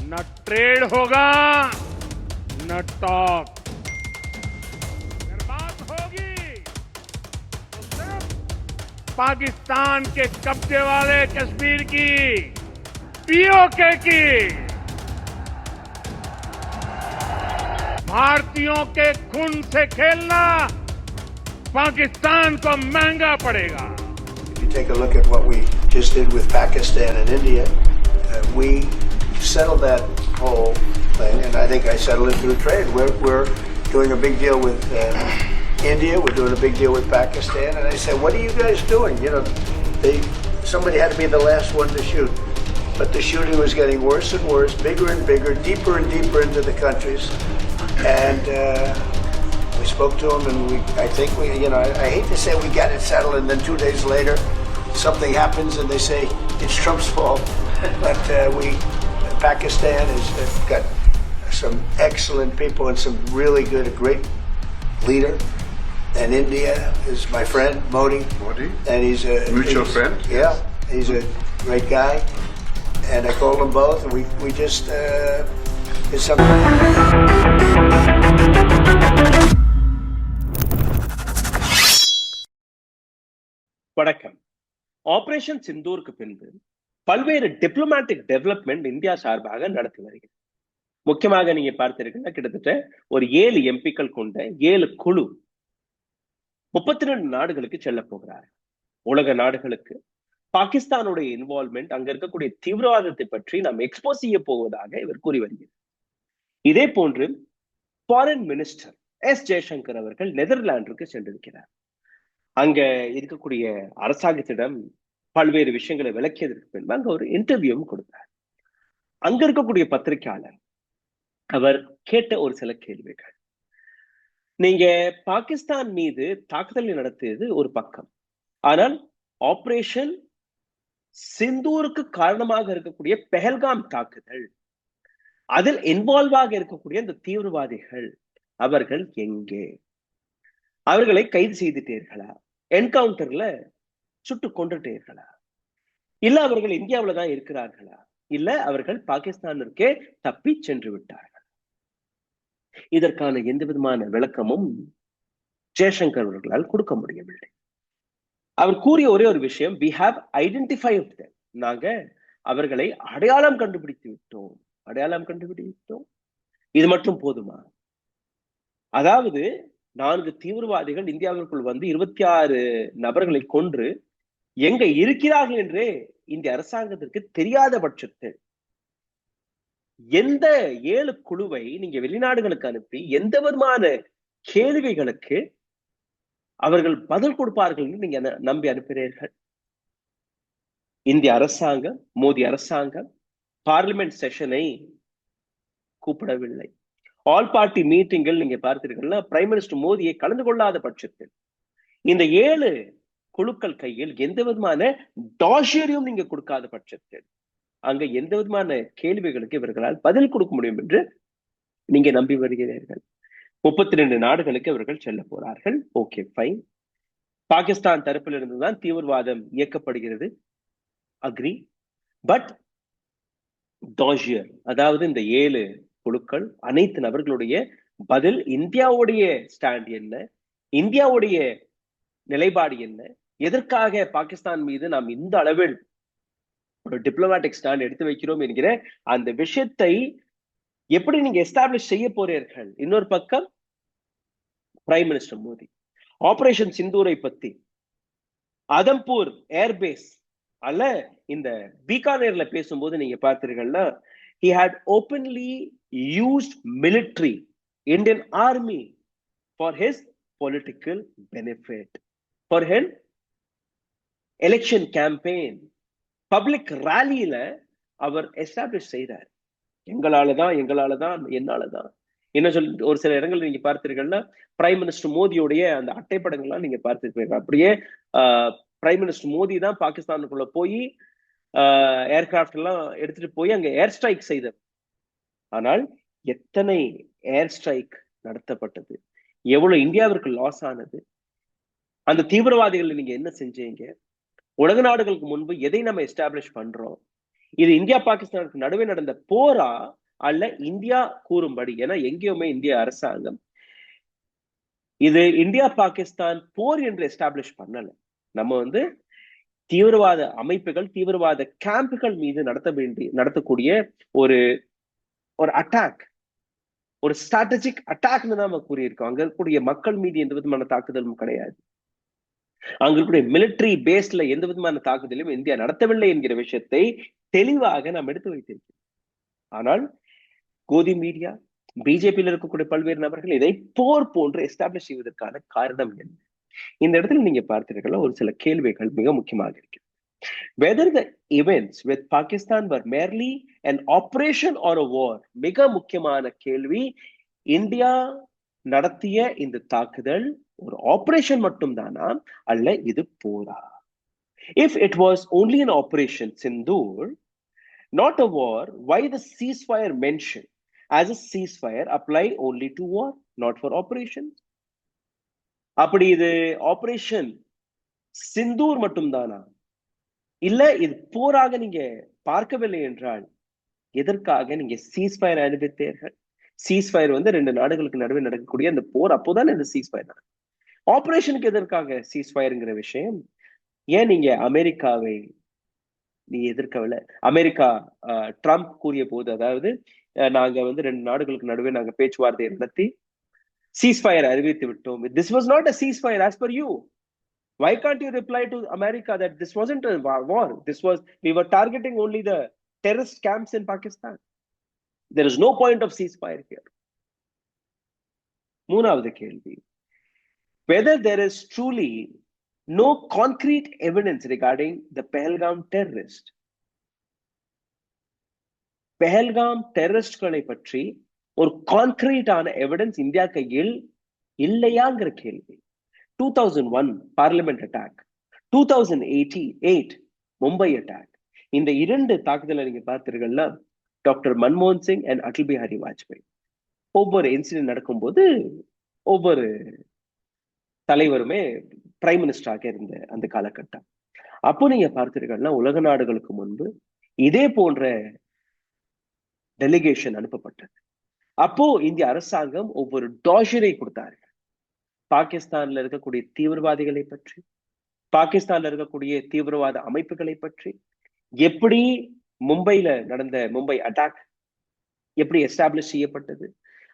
न ट्रेड होगा न टॉक। अगर बात होगी तो सिर्फ पाकिस्तान के कब्जे वाले कश्मीर की, पीओके की। भारतीयों के खून से खेलना पाकिस्तान को महंगा पड़ेगा। If you take a look at what we just did with Pakistan and India, we settled that whole thing, and I think I settled it through trade. We're doing a big deal with India. We're doing a big deal with Pakistan, and I said, "What are you guys doing?" You know, somebody had to be the last one to shoot, but the shooting was getting worse and worse, bigger and bigger, deeper and deeper into the countries, and we spoke to them, and I think I hate to say we got it settled, and then 2 days later, something happens, and they say it's Trump's fault, but Pakistan has got some excellent people and some really good, a great leader. And India is my friend, Modi. And he's a mutual friend. Yeah, he's a great guy. And I called them both, and we just did something. வணக்கம். Operation சிந்தூருக்கு பின்பு பல்வேறு diplomatic development India சார்பாக நடத்தி வருகிறது. முக்கியமாக நீங்க பார்த்தீங்கன்னா கிட்டத்தட்ட ஒரு 7 எம்பிக்கள் கொண்ட 7 குழு 32 நாடுகளுக்கு செல்ல போகிறார். உலக நாடுகளுக்கு பாகிஸ்தானுடைய இன்வால்வ்மெண்ட், அங்க இருக்கக்கூடிய தீவிரவாதத்தை பற்றி நாம் எக்ஸ்போஸ் செய்ய போவதாக இவர் கூறி வருகிறார். இதே போன்று ஃபாரின் மினிஸ்டர் எஸ் ஜெய்சங்கர் அவர்கள் நெதர்லாந்துக்கு சென்றிருக்கிறார். அங்க இருக்கக்கூடிய அரசாங்கத்திடம் பல்வேறு விஷயங்களை விளக்கியதற்கு பின்பு அங்க ஒரு இன்டர்வியூவும் கொடுத்தார். அங்க இருக்கக்கூடிய பத்திரிகையாளர் அவர் கேட்ட ஒரு சில கேள்விகள். நீங்க பாகிஸ்தான் மீது தாக்குதல் நடத்தியது ஒரு பக்கம், ஆனால் ஆபரேஷன் சிந்தூருக்கு காரணமாக இருக்கக்கூடிய பெஹல்காம் தாக்குதல், அதில் இன்வால்வாக இருக்கக்கூடிய இந்த தீவிரவாதிகள் அவர்கள் எங்கே? அவர்களை கைது செய்துட்டீர்களா? என்கவுண்டர்ல சுட்டு கொண்டுட்டீர்களா? இல்ல அவர்கள் இந்தியாவில தான் இருக்கிறார்களா? இல்ல அவர்கள் பாகிஸ்தானிற்கே தப்பி சென்று விட்டார்கள்? இதற்கான எந்த விதமான விளக்கமும் ஜெய்சங்கர் அவர்களால் கொடுக்க முடியவில்லை. அவர் கூறிய ஒரே ஒரு விஷயம், we have identified them. நாங்க அவர்களை அடையாளம் கண்டுபிடித்து விட்டோம். இது மட்டும் போதுமா? அதாவது 4 தீவிரவாதிகள் இந்தியாவிற்குள் வந்து 26 நபர்களை கொன்று எங்க இருக்கிறார்கள் என்றே இந்த அரசாங்கத்திற்கு தெரியாத பட்சத்தில் எந்த 7 குழுவை நீங்க வெளிநாடுகளுக்கு அனுப்பி எந்த விதமான கேள்விகளுக்கு அவர்கள் பதில் கொடுப்பார்கள் என்று நீங்க நம்பி அனுப்பினீர்கள்? இந்திய அரசாங்கம், மோடி அரசாங்கம் பார்லிமெண்ட் செஷனை கூப்பிடவில்லை. ஆல் பார்ட்டி மீட்டிங்கில் நீங்க பார்த்தீர்கள்னா பிரைம் மினிஸ்டர் மோடியை கலந்து கொள்ளாத பட்சத்தில் இந்த 7 குழுக்கள் கையில் எந்த விதமான டாஷியரையும் நீங்க கொடுக்காத பட்சத்தில் அங்க எந்த விதமான கேள்விகளுக்கு இவர்களால் பதில் கொடுக்க முடியும் என்று நீங்க நம்பி வருகிறீர்கள். 32 நாடுகளுக்கு இவர்கள் செல்ல போறார்கள். Okay, fine. பாகிஸ்தான் தரப்பில் இருந்துதான் தீவிரவாதம் இயக்கப்படுகிறது, அக்ரி. பட் டாஷியர், அதாவது இந்த 7 குழுக்கள் அனைத்து நபர்களுடைய பதில், இந்தியாவுடைய ஸ்டாண்ட் என்ன, இந்தியாவுடைய நிலைப்பாடு என்ன, எதற்காக பாகிஸ்தான் மீது நாம் இந்த அளவில் ஒரு டிப்ளமேட்டிக் ஸ்டாண்ட் எடுத்து வைக்கிறோம் என்கிற அந்த விஷயத்தை எப்படி நீங்க எஸ்டாப்ளிஷ் செய்ய போறீர்கள்? இன்னொரு பக்கம் பிரைம் மினிஸ்டர் மோடி ஆபரேஷன் சிந்தூரை பத்தி அதம்பூர் ஏர்பேஸ் அல்ல இந்த பீகானேர்ல பேசும்போது நீங்க பார்த்தீர்கள்னா he had openly used military, Indian army for his political benefit, for his election campaign, public rallyல our establish செய்தார். எங்களாலதான் என்னாலதான் என்ன சொல்லி ஒரு சில இடங்கள் நீங்க பார்த்தீர்கள்னா பிரைம் மினிஸ்டர் மோடியோடைய அந்த அட்டைப்படங்கள்லாம் நீங்க பார்த்துருப்பீங்க. அப்படியே பிரைம் மினிஸ்டர் மோடி தான் பாகிஸ்தானுக்குள்ள போய் ஏர்கிராஃப்ட் எல்லாம் எடுத்துட்டு போய் அங்க ஏர் ஸ்ட்ரைக் செய்தார். ஆனால் எத்தனை ஏர் ஸ்ட்ரைக் நடத்தப்பட்டது, எவ்வளவு இந்தியாவிற்கு லாஸ் ஆனது, அந்த தீவிரவாதிகள் நீங்க என்ன செஞ்சீங்க, உலக நாடுகளுக்கு முன்பு எதை நம்ம எஸ்டாப்ளிஷ் பண்றோம், இது இந்தியா பாகிஸ்தானுக்கு நடுவே நடந்த போரா அல்ல இந்தியா கூறும்படி, ஏன்னா எங்கேயுமே இந்திய அரசாங்கம் இது இந்தியா பாகிஸ்தான் போர் என்று எஸ்டாப்ளிஷ் பண்ணல. நம்ம தீவிரவாத அமைப்புகள், தீவிரவாத கேம்புகள் மீது நடத்தக்கூடிய ஒரு ஒரு அட்டாக், ஒரு ஸ்ட்ராட்டஜிக் அட்டாக்னு தான் நம்ம கூறியிருக்கோம். அங்க இருக்கக்கூடிய மக்கள் மீது எந்த விதமான தாக்குதலும் கிடையாது. அங்க இருக்கக்கூடிய மிலிட்டரி பேஸ்ல எந்த விதமான தாக்குதலும் இந்தியா நடத்தவில்லை என்கிற விஷயத்தை தெளிவாக நாம் எடுத்து வைத்திருக்கிறோம். ஆனால் கோதி மீடியா, பிஜேபியில் இருக்கக்கூடிய பல்வேறு நபர்கள் இதை போர் போன்று எஸ்டாப்ளிஷ் செய்வதற்கான காரணம் என்ன? இந்த இடத்துல நீங்க பார்த்தீர்கள் ஒரு சில கேள்விகள் மிக முக்கியமாக இருக்கு. Whether the events with Pakistan were merely an operation or a war, மிக முக்கியமான கேள்வி. இந்தியா நடத்திய இந்த தாக்குதல் ஒரு ஆபரேஷன் மட்டும் தானா அல்ல இது Bora? If it was only an operation Sindoor, not a war, why the ceasefire mentioned as a ceasefire apply only to war, not for operation? அப்படி இது ஆபரேஷன் சிந்தூர் மட்டும் தானா, இல்ல இது போராக நீங்க பார்க்கவில்லை என்றால் எதற்காக நீங்க சீஸ்ஃபயர் அறிவித்தீர்கள்? சீஸ்ஃபயர் 2 நாடுகளுக்கு நடுவே நடக்கக்கூடிய அந்த போர், அப்போதான் இந்த சீஸ்ஃபயர். ஆபரேஷனுக்கு எதற்காக சீஸ்ஃபயர்ங்கிற விஷயம்? ஏன் நீங்க அமெரிக்காவை நீ எதிர்க்கவில்லை? அமெரிக்கா ட்ரம்ப் கூறிய போது, அதாவது நாங்க 2 நாடுகளுக்கு நடுவே நாங்க பேச்சுவார்த்தையை நடத்தி சீஸ்ஃபயர் அறிவித்து விட்டோம். This was not a ceasefire as per you. Why can't you reply to America that this wasn't a war? We were targeting only the terrorist camps in Pakistan. There is no point of ceasefire here. மூணாவது கேள்வி, whether there is truly no concrete evidence regarding the Pahalgam terrorist. Pahalgam terroristகளை பற்றி ஒரு கான்கிரீட்டான evidence India கையில் இல்லையாங்கிற கேள்வி. 2001 parliament attack, 2008 Mumbai attack, இந்த 2 தாக்குதலை நீங்க பார்த்தீர்கள்னா doctor மன்மோகன் சிங் அண்ட் அடல் பிஹாரி வாஜ்பாய் ஒவ்வொரு இன்சிடென்ட் நடக்கும்போது ஒவ்வொரு தலைவருமே பிரைம் மினிஸ்டராக இருந்த அந்த காலகட்டம். அப்போ நீங்க பார்த்தீர்கள்னா உலக நாடுகளுக்கு முன்பு இதே போன்ற டெலிகேஷன் அனுப்பப்பட்டது. அப்போ இந்திய அரசாங்கம் ஒவ்வொரு டாஷரை கொடுத்தார்கள். பாகிஸ்தான்ல இருக்கக்கூடிய தீவிரவாதிகளை பற்றி, பாகிஸ்தான்ல இருக்கக்கூடிய தீவிரவாத அமைப்புகளை பற்றி, எப்படி மும்பைல நடந்த மும்பை அட்டாக் எப்படி எஸ்டாப்ளிஷ் செய்யப்பட்டது,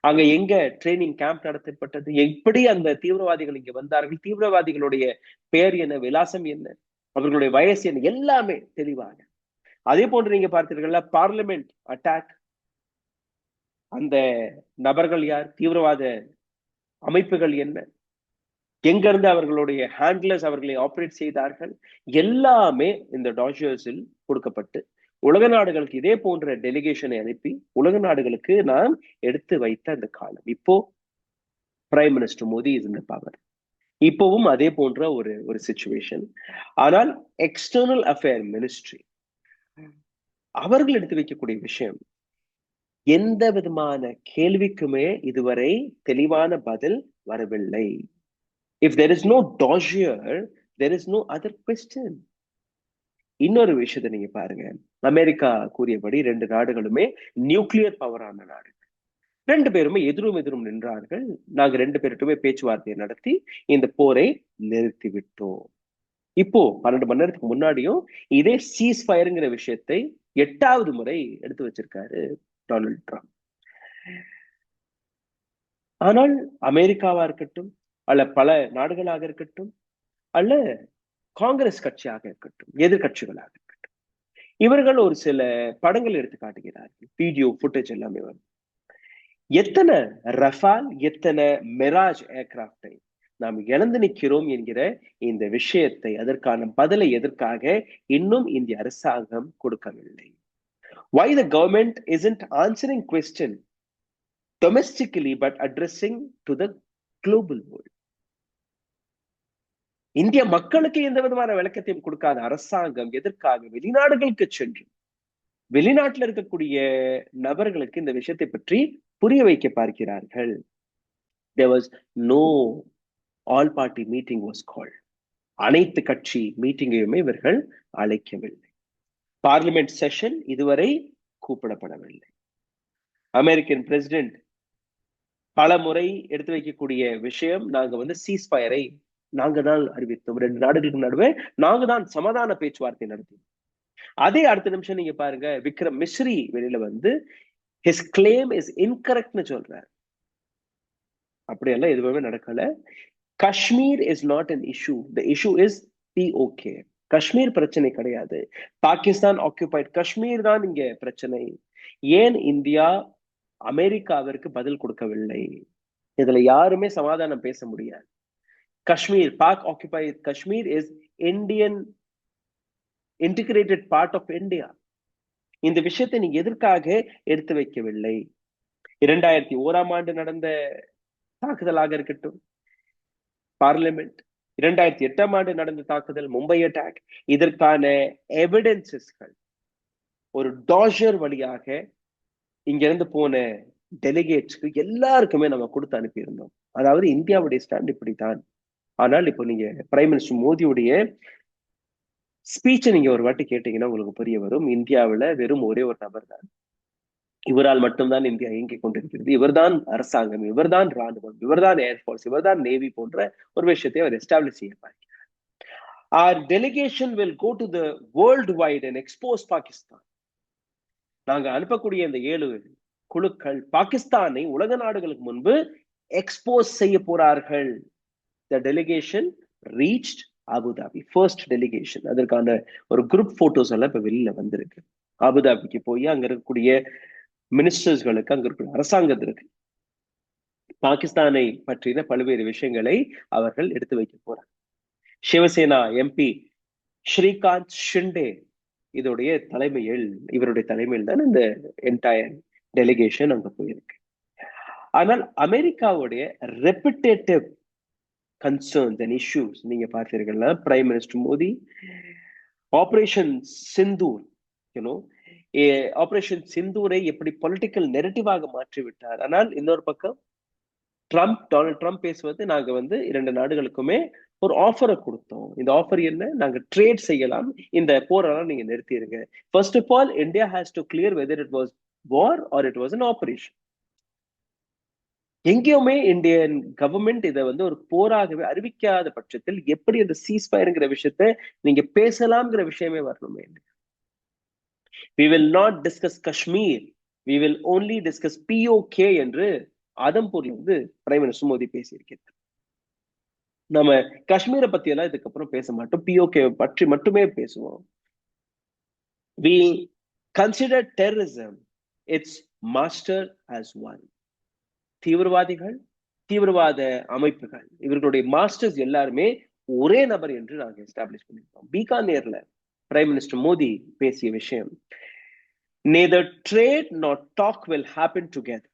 அங்க எங்க ட்ரைனிங் கேம்ப் நடத்தப்பட்டது, எப்படி அந்த தீவிரவாதிகள் இங்க வந்தார்கள், தீவிரவாதிகளுடைய பெயர் என்ன, விலாசம் என்ன, அவர்களுடைய வயசு என்ன, எல்லாமே தெளிவாக. அதே போன்று நீங்க பார்த்தீர்கள்னா பார்லிமெண்ட் அட்டாக், அந்த நபர்கள் யார், தீவிரவாத அமைப்புகள் என்ன, எங்க இருந்து அவர்களுடைய ஹேண்ட்லர்ஸ் அவர்களை ஆபரேட் செய்தார்கள், எல்லாமே இந்த டாஷர்ஸில் கொடுக்கப்பட்டு உலக நாடுகளுக்கு இதே போன்ற டெலிகேஷனை அனுப்பி உலக நாடுகளுக்கு நாம் எடுத்து வைத்த அந்த காலம். இப்போ prime minister Modi is in power. இப்பவும் அதே போன்ற ஒரு சிச்சுவேஷன். ஆனால் எக்ஸ்டர்னல் அஃபேர் மினிஸ்ட்ரி அவர்கள் எடுத்து வைக்கக்கூடிய விஷயம், எந்த விதமான கேள்விக்குமே இதுவரை தெளிவான பதில் வரவில்லை. If there is no dossier, there is no other question. இன்னொரு விஷயத்தை நீங்க பாருங்க, அமெரிக்கா கூறியபடி 2 நாடுகளுமே நியூக்ளியர் பவரான நாடு. 2 பேருமே எதிரும் நின்றார்கள். நாங்க 2 பேருக்குமே பேச்சுவார்த்தையை நடத்தி இந்த போரை நிறுத்தி விட்டோம். இப்போ 12 மணி நேரத்துக்கு முன்னாடியும் இதே சீஸ் ஃபயருங்கிற விஷயத்தை 8வது முறை எடுத்து வச்சிருக்காரு டொனால்ட் ட்ரம்ப். ஆனால் அமெரிக்காவா இருக்கட்டும், அல்ல பல நாடுகளாக இருக்கட்டும், அல்ல காங்கிரஸ் கட்சியாக இருக்கட்டும், எதிர்கட்சிகளாக இருக்கட்டும், இவர்கள் ஒரு சில படங்கள் எடுத்து காட்டுகிறார்கள். வீடியோ ஃபுட்டேஜ் எல்லாமே வரும். எத்தனை ரஃபால், எத்தனை மிராஜ் ஏர்கிராப்டை நாம் இழந்து நிற்கிறோம் என்கிற இந்த விஷயத்தை, அதற்கான பதிலை எதற்காக இன்னும் இந்திய அரசாங்கம் கொடுக்கவில்லை? Why the government isn't answering question domestically but addressing to the global world? இந்திய மக்களுக்கு எந்த விதமான விளக்கத்தையும் கொடுக்காத அரசாங்கம் எதற்காக வெளிநாடுகளுக்கு சென்று வெளிநாட்டில் இருக்கக்கூடிய நபர்களுக்கு இந்த விஷயத்தை பற்றி புரிய வைக்க பார்க்கிறார்கள்? There was no all party meeting was called. அனைத்து கட்சி மீட்டிங்கையுமே இவர்கள் அழைக்கவில்லை. பார்லிமெண்ட் செஷன் இதுவரை கூப்பிடப்படவில்லை. அமெரிக்கன் பிரசிடென்ட் பல முறை எடுத்து வைக்கக்கூடிய விஷயம், நாங்க வந்து சீஸ்ஃபயரை நாங்க தான் அறிவித்தோம், 2 நாடுகளுக்கு நடுவே நாங்க தான் சமாதான பேச்சுவார்த்தை நடத்தினோம். அதே அடுத்த நிமிஷம் நீங்க பாருங்க, விக்ரம் மிஸ்ரி வெளியில வந்து his claim is incorrectனு சொல்றாரு. அப்படியெல்லாம் எதுவுமே நடக்கல. Kashmir is not an issue. The issue is POK. Kashmir பிரச்சனை கிடையாது, பாகிஸ்தான் ஆக்குபைட் காஷ்மீர் தான் இங்க பிரச்சனை. ஏன் இந்தியா அமெரிக்காவிற்கு பதில் கொடுக்கவில்லை? இதுல யாருமே சமாதானம் பேச முடியாது. Kashmir, Pak occupied Kashmir is Indian integrated part of India. இந்த விஷயத்தை நீங்க எதற்காக எடுத்து வைக்கவில்லை? 2001 நடந்த தாக்குதலாக இருக்கட்டும், பார்லிமெண்ட், 2008 நடந்த தாக்குதல், மும்பை அட்டாக், இதற்கான எவிடன்சஸ்கள் ஒரு டாஷர் வழியாக இங்க இருந்து போன டெலிகேட்ஸ்க்கு எல்லாருக்குமே நம்ம கொடுத்து அனுப்பியிருந்தோம். அதாவது இந்தியாவுடைய ஸ்டாண்ட் இப்படித்தான். ஆனால் இப்போ நீங்க பிரைம் மினிஸ்டர் மோடியுடைய ஸ்பீச்சை நீங்க ஒரு வாட்டி கேட்டீங்கன்னா உங்களுக்கு புரிய வரும். இந்தியாவில வெறும் ஒரே ஒரு நபர் தான், இவரால் மட்டும்தான் இந்தியா இயங்கிக் கொண்டிருக்கிறது, இவர்தான் அரசாங்கம், இவர்தான் ராணுவம், இவர்தான் ஏர்ஃபோர்ஸ், இவர்தான் நேவி போன்ற ஒரு விஷயத்தை அவர் எஸ்டாப்ளிஷ் செய்ய பார்க்கிறார். Our delegation will go to the worldwide and expose Pakistan. நாங்க அனுப்பக்கூடிய இந்த 7 குழுக்கள் பாகிஸ்தானை உலக நாடுகளுக்கு முன்பு எக்ஸ்போஸ் செய்ய போறார்கள். The delegation reached Abu Dhabi, first delegation. அதற்கான ஒரு குரூப் போட்டோஸ் எல்லாம் இப்ப வெளியில வந்திருக்கு. அபுதாபிக்கு போய் அங்க இருக்கக்கூடிய மினிஸ்டர்ஸ்களுக்கு, அங்க இருக்கிற அரசாங்கத்திற்கு பாகிஸ்தானை பற்றின பல்வேறு விஷயங்களை அவர்கள் எடுத்து வைக்க போறாங்க. சிவசேனா எம்பி ஸ்ரீகாந்த் ஷிண்டே இதோடைய தலைமையில், இவருடைய தலைமையில் தான் இந்த என்டையர் டெலிகேஷன் அங்க போயிருக்கு. ஆனால் அமெரிக்காவுடைய ரெபிட்டேட்டிவ் கன்சர்ன்ஸ் அண்ட் இஷ்யூஸ் நீங்க பார்த்தீர்கள்னா, prime minister Modi operation Sindoor, operation சிந்தூரை எப்படி பொலிட்டிக்கல் நெரட்டிவாக மாற்றி விட்டார். ஆனால் இன்னொரு பக்கம் டொனால்ட் ட்ரம்ப் பேசுவது, நாங்க வந்து 2 நாடுகளுக்குமே ஒரு ஆஃபரை கொடுத்தோம். இந்த ஆஃபர் என்ன? நாங்க ட்ரேட் செய்யலாம், இந்த போரெல்லாம் நீங்க நிறுத்திடுங்க. First of all, India has to clear whether it was war or it was an operation. எங்கேயுமே இந்தியன் கவர்மெண்ட் இதை வந்து ஒரு போராகவே அறிவிக்காத பட்சத்தில் எப்படி அந்த சீஸ்ஃபயர்ங்கிற விஷயத்த நீங்க பேசலாம்ங்கிற விஷயமே வரணுமே. We will not discuss Kashmir, we will only discuss POK என்று ஆதம்பூர்ல வந்து பிரைம் மினிஸ்டர் மோடி பேசியிருக்கிறார். நம்ம காஷ்மீரை பத்தி எல்லாம் இதுக்கப்புறம் பேச மாட்டோம், POK பற்றி மட்டுமே பேசுவோம். We consider terrorism its master as one. தீவிரவாதிகள், தீவிரவாத அமைப்புகள், இவர்களுடைய மாஸ்டர்ஸ் எல்லாருமே ஒரே நபர் என்று நாங்க எஸ்டாப்ளிஷ் பண்ணிருக்கோம். பீகானேர்ல பிரைம் மினிஸ்டர் மோடி பேசிய விஷயம், neither trade nor talk will happen together.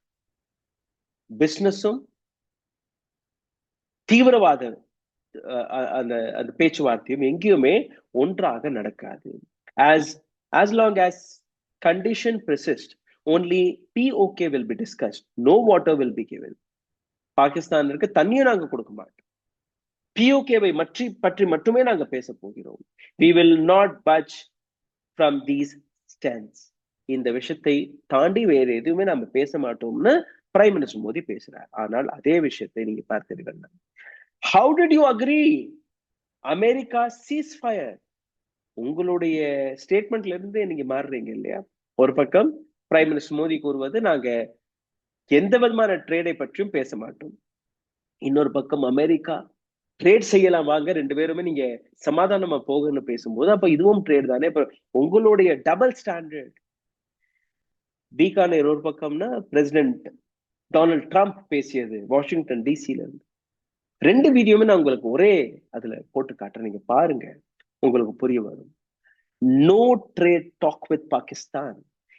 பிசினஸும் தீவிரவாத அந்த பேச்சுவார்த்தையும் எங்கேயுமே ஒன்றாக நடக்காது. as long as condition persist, only POK will be discussed, no water will be given. பாகிஸ்தானிற்கு தண்ணியை நாங்க கொடுக்க மாட்டோம், POK-வை பற்றி மட்டுமே நாங்க பேச போகிறோம். We will not budge from these stands. இந்த விஷயத்தை தாண்டி வேற எதுவுமே நம்ம பேச மாட்டோம்னு பிரைம் மினிஸ்டர் மோடி பேசுறார். ஆனால் அதே விஷயத்தை நீங்க பார்த்தீர்கள், how did you agree America ceasefire? உங்களுடைய ஸ்டேட்மெண்ட்ல இருந்து நீங்க மாறுறீங்க இல்லையா? ஒரு பக்கம் பிரைம் மினிஸ்டர் மோடி கூறுவது, நாங்க எந்த விதமான ட்ரேடை பற்றியும் பேச மாட்டோம். இன்னொரு பக்கம் அமெரிக்கா ட்ரேட் செய்யலாம் வாங்க, 2 பேருமே நீங்க சமாதானமா போகணும்னு பேசும்போது, அப்ப இதுவும் ட்ரேட் தானே. இப்ப உங்களுடைய டபுள் ஸ்டாண்டர்ட். பீகானேர் ஒரு பக்கம்னா பிரசிடென்ட் டொனால்ட் ட்ரம்ப் பேசியது வாஷிங்டன் டிசில இருந்து. 2 வீடியோமே நான் உங்களுக்கு ஒரே அதுல போட்டு காட்டுறேன், நீங்க பாருங்க, உங்களுக்கு புரிய வரும். No trade talk with Pakistan.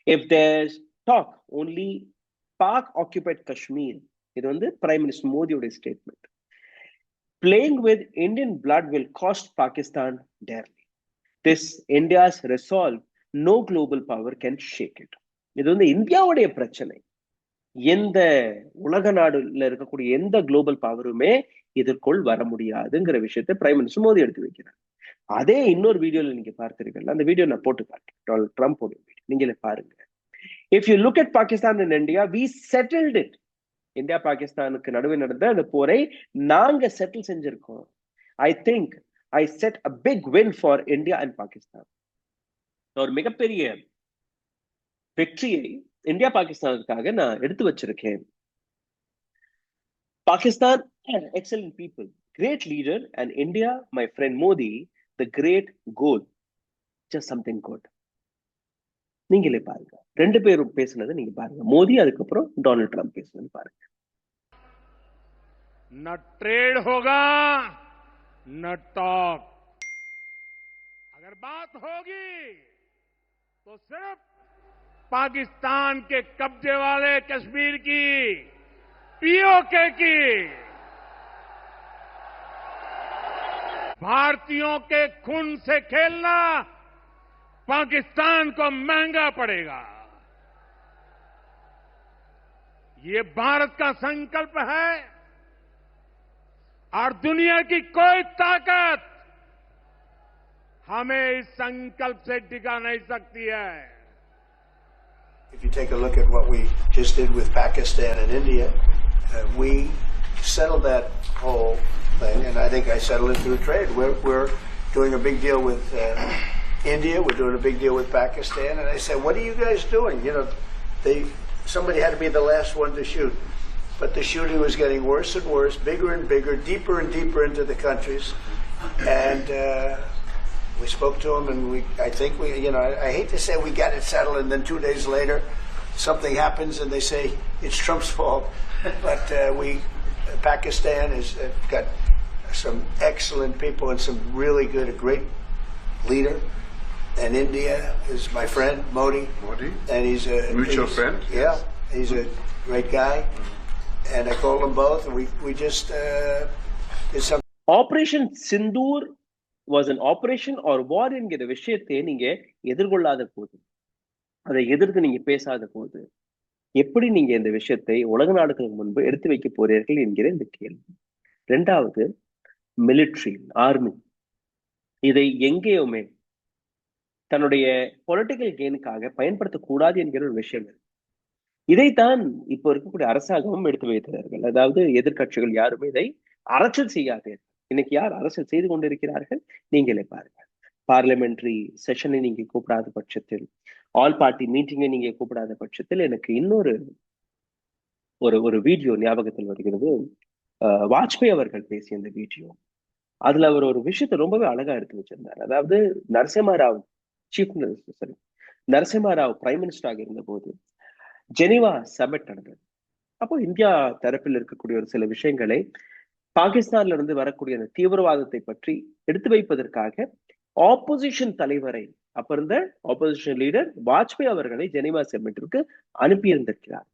If there's talk, only Pak occupied Kashmir. இது வந்து பிரைம் மினிஸ்டர் மோடியோட statement. Playing with Indian blood will cost Pakistan dearly. This India's resolve, no global power can shake it. இது வந்து இந்தியாவுடைய பிரச்சனை. எந்த உலக நாடுல இருக்கக்கூடிய எந்த குளோபல் பவருமே இதற்குள் வர முடியாதுங்கிற விஷயத்தை பிரைம் மினிஸ்டர் மோடி எடுத்து வைக்கிறார். அதே இன்னொரு வீடியோல நீங்க பார்த்தீர்கள், அந்த வீடியோ நான் போட்டு காட்டுறேன், டொனால்ட் ட்ரம்ப் வீடியோ, நீங்களே பாருங்க. If you look at Pakistan and India, we settled it. India பாகிஸ்தானுக்கு நடுவே நடந்த அந்த போரை நாங்க செட்டில் செஞ்சிருக்கோம். I think I set a big win for India and Pakistan. ஒரு மிகப்பெரிய வெற்றியை இந்தியா பாகிஸ்தானுக்காக நான் எடுத்து வச்சிருக்கேன். Pakistan, excellent people, great leader, and India, my friend Modi, the great goal, just something good. நீங்களே பாருங்க, ரெண்டு பேரும் பேசுனதை நீங்க பாருங்க. மோடி அதுக்கப்புறம் டொனால்ட் ட்ரம்ப் பேசுனது பாருங்க. न ट्रेड होगा न टॉक। अगर बात होगी तो सिर्फ पाकिस्तान के कब्जे वाले कश्मीर की, पीओके की, भारतीयों के खून से खेलना पाकिस्तान को महंगा पड़ेगा। ये भारत का संकल्प है और दुनिया की कोई ताकत हमें इस संकल्प से टिका नहीं सकती है। If you take a look at what we just did with Pakistan and India, we settled that whole thing, and I think I settled it through trade. We're doing a big deal with India. We're doing a big deal with Pakistan, and I said, "What are you guys doing?" You know, somebody had to be the last one to shoot, but the shooting was getting worse and worse, bigger and bigger, deeper and deeper into the countries, and we spoke to them, and I think we, you know, I hate to say we got it settled, and then 2 days later, something happens, and they say it's Trump's fault, but Pakistan has got some excellent people and some really good, a great leader. And India is my friend, Modi. And he's a mutual friend. Yeah, he's a great guy. And I called them both, and we just did some. Operation Sindoor was an operation or war என்கிற விஷயத்தை நீங்க எதிர்கொள்ளாத போது, அதை எதிர்த்து நீங்க பேசாத போது, எப்படி நீங்க இந்த விஷயத்தை உலக நாடுகளுக்கு முன்பு எடுத்து வைக்க போறீர்கள் என்கிற இந்த கேள்வி. ரெண்டாவது, மிலிட்ரி, ஆர்மி, இதை எங்கேயுமே தன்னுடைய பொலிட்டிக்கல் கெயினுக்காக பயன்படுத்தக்கூடாது என்கிற ஒரு விஷயம் இருக்கு. இதைத்தான் இப்போ இருக்கக்கூடிய அரசாங்கமும் எடுத்து வைத்தார்கள். அதாவது எதிர்கட்சிகள் யாருமே இதை அரசியல் செய்யாதீர்கள். இன்னைக்கு யார் அரசியல் செய்து கொண்டிருக்கிறார்கள்? நீங்களே பாருங்க. பார்லிமெண்டரி செஷனை நீங்க கூப்பிடாத பட்சத்தில், ஆல் பார்ட்டி மீட்டிங்கை நீங்க கூப்பிடாத பட்சத்தில், எனக்கு இன்னொரு ஒரு வீடியோ ஞாபகத்தில் வருகிறது. வாஜ்பாய் அவர்கள் பேசிய அந்த வீடியோ. அதுல அவர் ஒரு விஷயத்தை ரொம்பவே அழகா எடுத்து வச்சிருந்தார். அதாவது Narasimha Rao chief minister, Narasimha Rao prime மினிஸ்டராக இருந்த போது ஜெனீவா சமிட் நடந்தது. அப்போ இந்தியா தரப்பில் இருக்கக்கூடிய ஒரு சில விஷயங்களை பாகிஸ்தான்ல இருந்து வரக்கூடிய அந்த தீவிரவாதத்தை பற்றி எடுத்து வைப்பதற்காக ஆப்போசிஷன் தலைவரை, அப்ப இருந்த ஆப்போசிஷன் லீடர் வாஜ்பாய் அவர்களை ஜெனீவா சமிட்டிற்கு அனுப்பியிருந்திருக்கிறார்.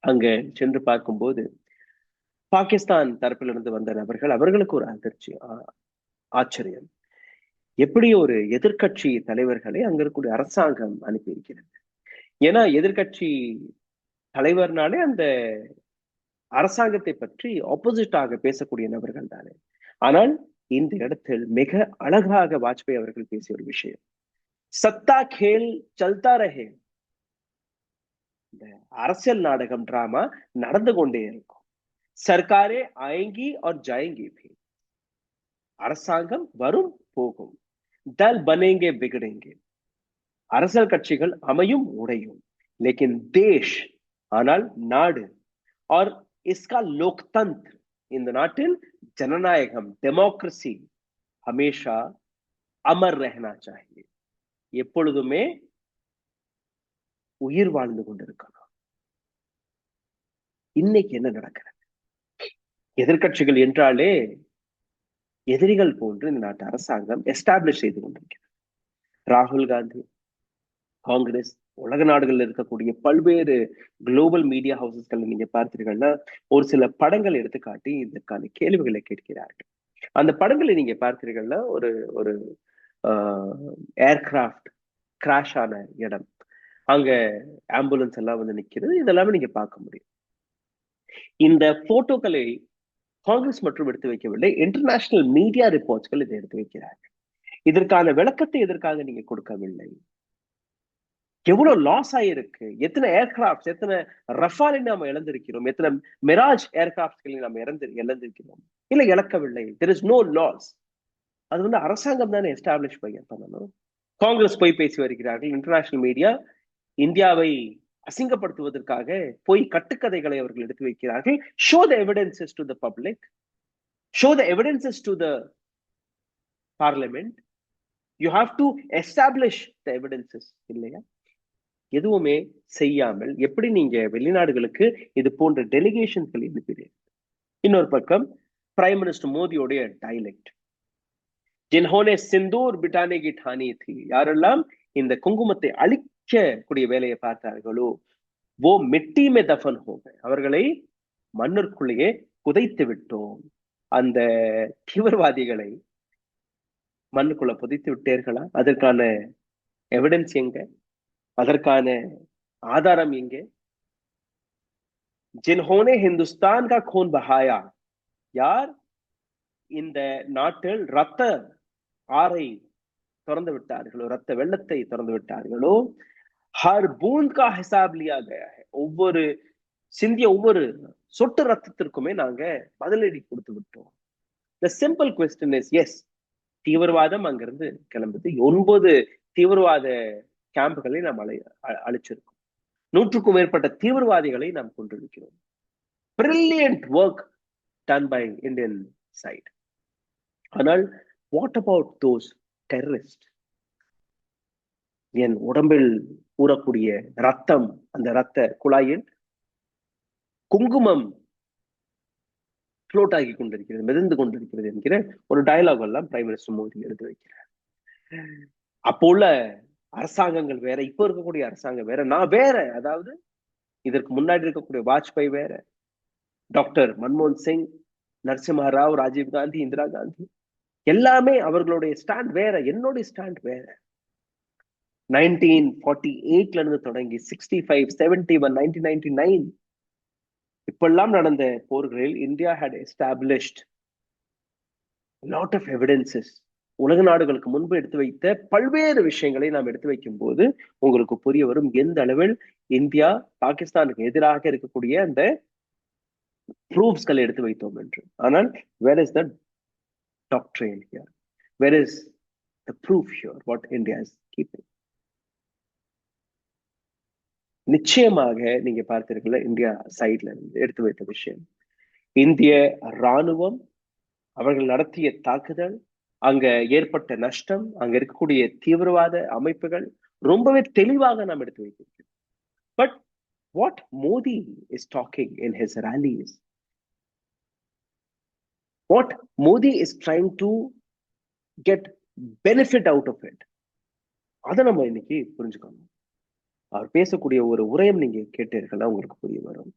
அங்க சென்று பார்க்கும்போது பாகிஸ்தான் தரப்பிலிருந்து வந்த நபர்கள், அவர்களுக்கு ஒரு அதிர்ச்சி, ஆச்சரியம். எப்படி ஒரு எதிர்கட்சி தலைவர்களை அங்க இருக்கக்கூடிய அரசாங்கம் அனுப்பியிருக்கிறது. ஏன்னா எதிர்கட்சி தலைவர்னாலே அந்த அரசாங்கத்தை பற்றி ஆப்போசிட்டாக பேசக்கூடிய நபர்கள் தானே. ஆனால் இந்த இடத்தில் மிக அழகாக வாஜ்பாய் அவர்கள் பேசிய ஒரு விஷயம், சத்தா கேல் சல்தா ரஹே. இந்த அரசியல் நாடகம், டிராமா நடந்து கொண்டே இருக்கும். சர்க்காரே ஆயங்கி और जाएंगी भी. அரசாங்கம் வரும் போகும். தல் பனேங்கே பிகடேங்கே. அரசியல் கட்சிகள் அமையும் உடையும். லேக்கின் தேஷ், ஆனால் நாடு, और इसका लोकतंत्र, இந்த நாட்டில் ஜனநாயகம், டெமோக்ரசி हमेशा அமர் रहना चाहिए. எப்பொழுதுமே உயிர் வாழ்ந்து கொண்டிருக்கணும். இன்னைக்கு என்ன நடக்கிறது? எதிர்கட்சிகள் என்றாலே எதிரிகள் போன்று இந்த நாட்டு அரசாங்கம் எஸ்டாப்ளிஷ் செய்து கொண்டிருக்கிறது. ராகுல் காந்தி, காங்கிரஸ், உலக நாடுகளில் இருக்கக்கூடிய பல்வேறு குளோபல் மீடியா ஹவுசஸ்கள் நீங்க பார்த்தீர்கள்னா ஒரு சில படங்கள் எடுத்து காட்டி இதற்கான கேள்விகளை கேட்கிறார்கள். அந்த படங்களை நீங்க பார்த்தீர்கள்னா ஒரு ஏர்கிராஃப்ட் கிராஷ் ஆன இடம், அங்க ஆம்புலன்ஸ் எல்லாம் வந்து நிக்கிறது, இதெல்லாமே நீங்க பார்க்க முடியும். இந்த போட்டோக்களை காங்கிரஸ் மற்றும் எடுத்து வைக்கவில்லை, இன்டர்நேஷனல் மீடியா ரிப்போர்ட்ஸ்கள் இதை எடுத்து வைக்கிறார்கள். இதற்கான விளக்கத்தை எதற்காக நீங்க கொடுக்கவில்லை? எவ்வளவு லாஸ் ஆயிருக்கு, எத்தனை ஏர்கிராப்ட், எத்தனை ரஃபாலை நாம இழந்திருக்கிறோம், எத்தனை மிராஜ் ஏர்கிராப்ட்களை நாம இழந்திருக்கிறோம். இல்ல, இழக்கவில்லை. There is no loss. அது வந்து அரசாங்கம் தானே எஸ்டாப்ளிஷ் பண்ணணும். காங்கிரஸ் போய் பேசி வருகிறார்கள். இன்டர்நேஷனல் மீடியா இந்தியாவை அசிங்கப்படுத்துவதற்காக போய் கட்டுக்கதைகளை அவர்கள் எடுத்து வைக்கிறார்கள். Show the evidences to the public, show the evidences to the parliament. You have to establish the evidences. இல்லையா? எதுவுமே செய்யாமல் எப்படி நீங்க வெளிநாடுகளுக்கு இது போன்ற டெலிகேஷன்கள் அனுப்பினீர்கள்? இன்னொரு பக்கம் பிரைம் மினிஸ்டர் மோடியோடைய டைலெக்ட், ஜின்ஹோனே சிந்தூர் பிட்டானே கி ठानी थी, யாரெல்லாம் இந்த குங்குமத்தை அழிக்கக்கூடிய வேலையை பார்த்தார்களோ, वो मिट्टी में दफन हो गए, அவர்களை மண்ணிற்குள்ளேயே புதைத்து விட்டோம். அந்த தீவிரவாதிகளை மண்ணுக்குள்ள புதைத்து விட்டீர்களா? அதற்கான எவிடன்ஸ் எங்க? அதற்கான ஆதாரம் எங்கே? जिन्होंने हिंदुस्तान का खून बहाया, யார் இந்த நாட்டில் ரத்த ஆறை திறந்து விட்டார்களோ, ரத்த வெள்ளத்தை திறந்து விட்டார்களோ, ஹர் பூந்த் கா ஹிசாப் லியா கயா ஹை, ஒவ்வொரு சிந்திய ஒவ்வொரு சொட்டு ரத்தத்திற்குமே நாங்க பதிலடி கொடுத்து விட்டோம். The simple question is, yes, தீவிரவாதம் அங்கிருந்து கிளம்புது. 9 தீவிரவாத கேம்புகளை நாம் அழிச்சிருக்கோம். 100க்கும் மேற்பட்ட தீவிரவாதிகளை நாம் கொண்டிருக்கிறோம். Brilliant work done by Indian side. ஆனால் வாட் அபவுட் தோஸ் டெரரிஸ்ட்? என் உடம்பில் ஊறக்கூடிய ரத்தம், அந்த ரத்த குழாயில் குங்குமம் ஃப்ளோட் ஆகி கொண்டிருக்கிறது, மிதந்து கொண்டிருக்கிறது என்கிற ஒரு டயலாக் எல்லாம் பிரைம் மினிஸ்டர் மோடி எடுத்து வைக்கிறார். அப்போ உள்ள அரசாங்கங்கள் வேற, இப்ப இருக்கக்கூடிய அரசாங்கம் வேற, நான் வேற. அதாவது இதற்கு முன்னாடி இருக்கக்கூடிய வாஜ்பாய் வேற, டாக்டர் மன்மோகன் சிங், நரசிம்ஹா ராவ், ராஜீவ் காந்தி, இந்திரா காந்தி, எல்லாமே அவர்களுடைய ஸ்டாண்ட் வேற, என்னுடைய ஸ்டாண்ட் வேற. 1948ல இருந்து தொடங்கி 65, 71, 1999 இப்பெல்லாம் நடந்த போர்களில் India had established lot of evidences. உலக நாடுகளுக்கு முன்பு எடுத்து வைத்த பல்வேறு விஷயங்களை நாம் எடுத்து வைக்கும் போது உங்களுக்கு புரிய வரும் எந்த அளவில் இந்தியா பாகிஸ்தானுக்கு எதிராக இருக்கக்கூடிய அந்த ப்ரூஃப்ஸ்களை எடுத்து வைத்தோம் என்று. ஆனால் where is the doctrine here? Where is the proof here? What India is keeping? நிச்சயமாக நீங்க பார்த்தீர்களா, இந்தியா சைட்ல எடுத்து வைத்த விஷயம், இந்திய ராணுவம் அவர்கள் நடத்திய தாக்குதல், அங்க ஏற்பட்ட நஷ்டம், அங்க இருக்கக்கூடிய தீவிரவாத அமைப்புகள் ரொம்பவே தெளிவாக நாம் எடுத்து வைத்திருக்கிறோம். But what Modi is talking in his rallies, what Modi is trying to get benefit out of it, அதை நம்ம இன்னைக்கு புரிஞ்சுக்கணும். அவர் பேசக்கூடிய ஒரு உரையம் நீங்க கேட்டீர்களா, உங்களுக்கு புரிய வரும்.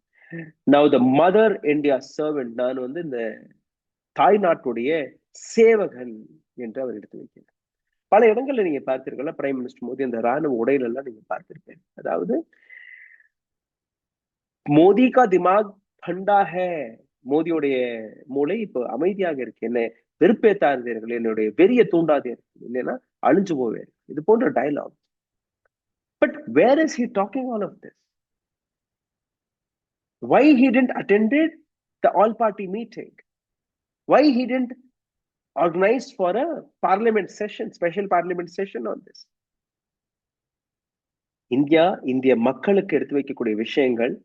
Now the mother India servant, நான் வந்து இந்த தாய் நாட்டுடைய சேவகன் என்று அவர் எடுத்து வைக்கிறார். பல இடங்கள்ல நீங்க பார்த்தீர்களா, பிரைம் மினிஸ்டர் மோடி அந்த ராணுவ உடையில எல்லாம் நீங்க பார்த்திருப்பேன். அதாவது மோடி கா திமாக் ठंडा है, மோடியுடைய மூளை இப்போ அமைதியாக இருக்கு, என்ன வெறுப்பேத்தாதீர்கள், என்னுடைய வெறிய தூண்டாதீர்கள், இல்லைன்னா அழிஞ்சு போவேன், இது போன்ற dialogue. But where is he talking all of this? Why he didn't attended the all-party meeting? Why he didn't organize for a parliament session, special parliament session on this? இந்திய மக்களுக்கு எடுத்து வைக்கக்கூடிய விஷயங்கள்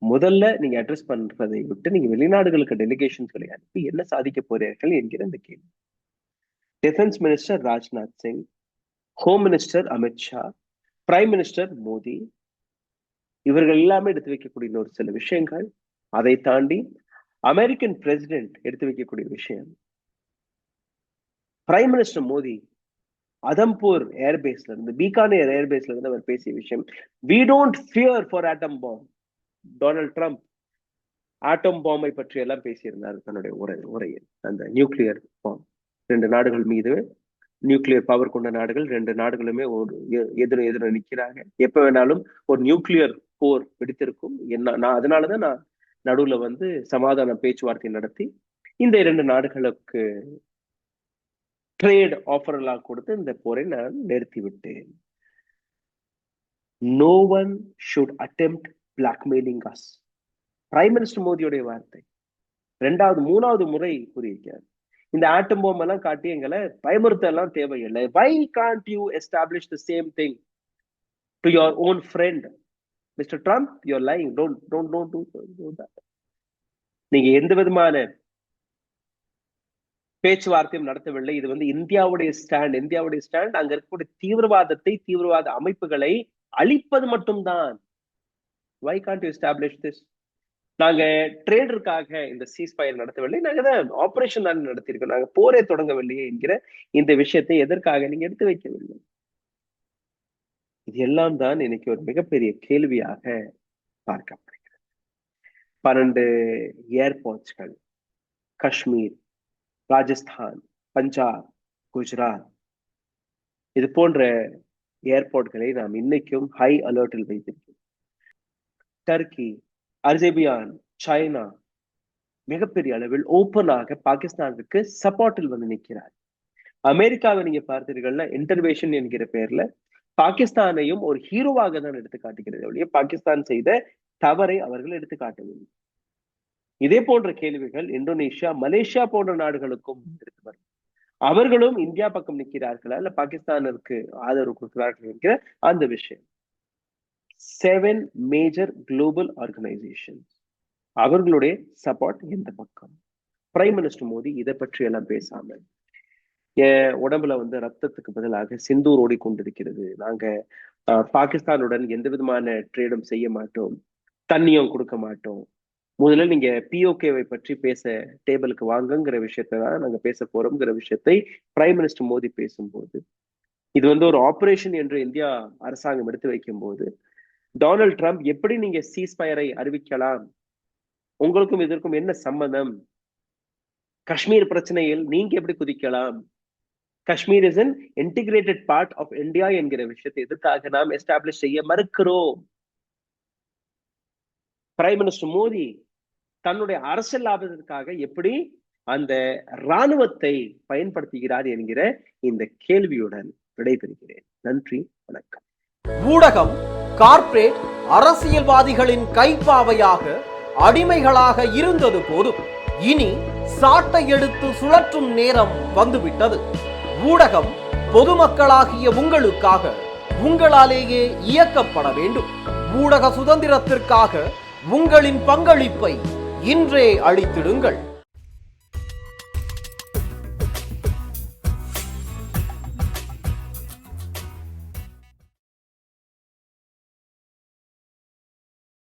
முதல்ல நீங்க அட்ரஸ் பண்றதை விட்டு நீங்க வெளிநாடுகளுக்கு டெலிகேஷன்ஸ்களை அனுப்பி என்ன சாதிக்க போறீர்கள் என்கிற இந்த கேள்வி. Defence minister Rajnath Singh, home minister Amit Shah, prime minister Modi, இவர்கள் எல்லாமே எடுத்து வைக்கக்கூடிய ஒரு சில விஷயங்கள். அதை தாண்டி அமெரிக்கன் பிரசிடென்ட் எடுத்து வைக்கக்கூடிய விஷயம், பிரைம் மினிஸ்டர் மோடி அதம்பூர் ஏர்பேஸ்ல இருந்து, பீகானேர் ஏர்பேஸ்ல இருந்து அவர் பேசிய விஷயம், we don't fear for atom bomb. Donald Trump atom பாம்பை பற்றி எல்லாம் பேசியிருந்தார் தன்னுடைய உரையில். அந்த நியூக்ளியர் பாம், 2 நாடுகள் மீது நியூக்ளியர் பவர் கொண்ட நாடுகள், 2 நாடுகளுமே ஒரு எதிர நிக்கிறாங்க, எப்ப வேணாலும் ஒரு நியூக்ளியர் போர் வெடித்திருக்கும். நான் அதனாலதான் நான் நடுவுல வந்து சமாதான பேச்சுவார்த்தை நடத்தி இந்த 2 நாடுகளுக்கு ட்ரேட் ஆஃபர் எல்லாம் கொடுத்து இந்த போரை நான் நிறுத்தி விட்டேன். No one should attempt blackmailing us. Prime minister மோடியோடைய வார்த்தை. 3வது முறை கூறியிருக்கார். இந்த ஆட்டம் பாம் எல்லாம் காட்டி எங்களை பயமுறுத்த எல்லாம் தேவையில்லை. Why can't you establish the same thing to your own friend? Mr. Trump, you're lying. Don't do that. நீங்க எந்த விதமான பேச்சுவார்த்தையும் நடத்தவில்லை. இது வந்து இந்தியாவுடைய ஸ்டாண்ட் அங்க இருக்கக்கூடிய தீவிரவாத அமைப்புகளை அழிப்பது மட்டும்தான். Why can't you establish this? நாங்க ட்ரேடருக்காக இந்த சீஸ்ஃபயர் நடத்தவில்லை, நாங்க தான் ஆபரேஷன் தான் நடத்தியிருக்கோம், நாங்க போரே தொடங்கவில்லையே என்கிற இந்த விஷயத்தை எதற்காக நீங்க எடுத்து வைக்கவில்லை? இது எல்லாம் தான் இன்னைக்கு ஒரு மிகப்பெரிய கேள்வியாக பார்க்கப்படுகிறது. 12 ஏர்போர்ட்ஸ்கள், காஷ்மீர், ராஜஸ்தான், பஞ்சாப், குஜராத், இது போன்ற ஏர்போர்ட்களை நாம் இன்னைக்கும் ஹை அலர்ட்டில் வைத்திருக்கிறோம். டர்க்கி, அர்ஜேபியான், சைனா மிகப்பெரிய அளவில் ஓப்பனாக பாகிஸ்தானுக்கு சப்போர்ட்டில் வந்து நிற்கிறார். அமெரிக்காவை நீங்க பார்த்தீர்கள்னா இன்டர்வேஷன் என்கிற பெயர்ல பாகிஸ்தானையும் ஒரு ஹீரோவாக தான் எடுத்து காட்டுகிறது ஒழிய பாகிஸ்தான் செய்த தவறை அவர்கள் எடுத்து காட்டவில்லை. இதே போன்ற கேள்விகள் இந்தோனேஷியா, மலேசியா போன்ற நாடுகளுக்கும் எடுத்து வரும். அவர்களும் இந்தியா பக்கம் நிற்கிறார்களா இல்ல பாகிஸ்தானிற்கு ஆதரவு கொடுக்கிறார்கள் என்கிற அந்த விஷயம். 7 மேஜர் குளோபல் ஆர்கனைசேஷன் அவர்களுடைய சப்போர்ட் எந்த பக்கம்? பிரைம் மினிஸ்டர் மோடி இதை பற்றி எல்லாம் பேசாம என் உடம்புல வந்து ரத்தத்துக்கு பதிலாக சிந்தூர் ஓடிக்கொண்டிருக்கிறது, நாங்க பாகிஸ்தானுடன் எந்த விதமான ட்ரேடும் செய்ய மாட்டோம், தண்ணியும் கொடுக்க மாட்டோம், முதல்ல நீங்க பிஓகேவை பற்றி பேச டேபிளுக்கு வாங்குங்கிற விஷயத்தான் நாங்க பேச போறோம்ங்கிற விஷயத்தை பிரைம் மினிஸ்டர் மோடி பேசும்போது, இது வந்து ஒரு ஆபரேஷன் என்று இந்தியா அரசாங்கம் எடுத்து வைக்கும் போது டொனால்ட் ட்ரம்ப் எப்படி நீங்க சீஸ்ஃபயரை அறிவிக்கலாம், உங்களுக்கும் இதற்கும் என்ன சம்பந்தம், காஷ்மீர் பிரச்சனையில் நீங்க எப்படி குதிக்கலாம், Kashmir is an integrated part of India என்கிற விஷயத்தை எதற்காக நாம் எஸ்டாப்ளிஷ் செய்ய மறுக்கிறோம்? பிரைம் மினிஸ்டர் மோடி தன்னுடைய அரசியல் லாபத்திற்காக எப்படி அந்த இராணுவத்தை பயன்படுத்துகிறார் என்கிற இந்த கேள்வியுடன் விடைபெறுகிறேன். நன்றி, வணக்கம். ஊடகம் கார்ப்பரேட் அரசியல்வாதிகளின் கைப்பாவையாக அடிமைகளாக இருந்தது போதும், இனி சாட்டை எடுத்து சுழற்றும் நேரம் வந்துவிட்டது. ஊடகம் பொதுமக்களாகிய உங்களுக்காக, உங்களாலேயே இயக்கப்பட வேண்டும். ஊடக சுதந்திரத்திற்காக உங்களின் பங்களிப்பை இன்றே அளித்திடுங்கள்.